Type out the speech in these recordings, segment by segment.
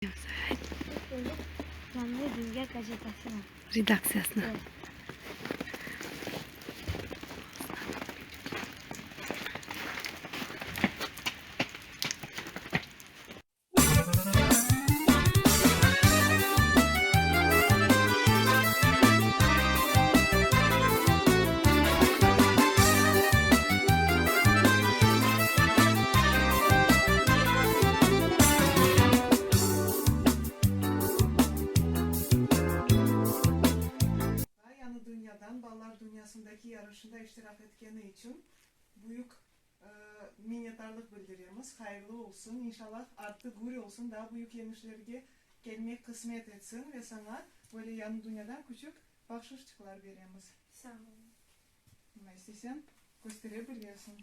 Böyle canlı Rüzgar gazetesi var. Redaksiyasına. Evet. Yani dünyadan Ballar Dünyası'ndaki yarışında iştirak etkeni için büyük minnettarlık bildiriyoruz. Hayırlı olsun. İnşallah artık gurur olsun. Daha büyük yemişlerge gelmek kısmet etsin ve sana böyle yan dünyadan küçük bahşişçikler veriyoruz. Sağ olun. Ne istesen gösterebiliyorsun.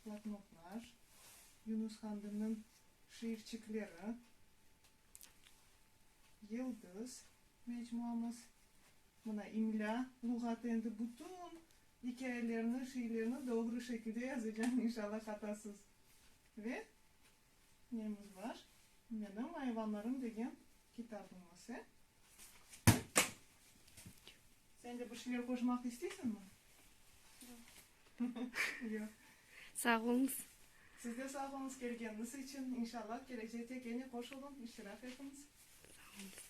Bloknotlar, Yunus Kandır'ın şiirçikleri, Yıldız mecmuamız. Buna imla, lügat endi bütün hikayelerini, şiirlerini doğru şekilde yazacağım inşallah hatasız. Ve neyimiz var? Benim hayvanlarım degen kitabımız. Sen de bir şeyler koşmak istiyorsun mu? Yok. Sağ olunuz. Siz de sağ olunuz geldiğiniz için inşallah gelecekte gene koşulun, iştirak ediniz. Sağ olunuz.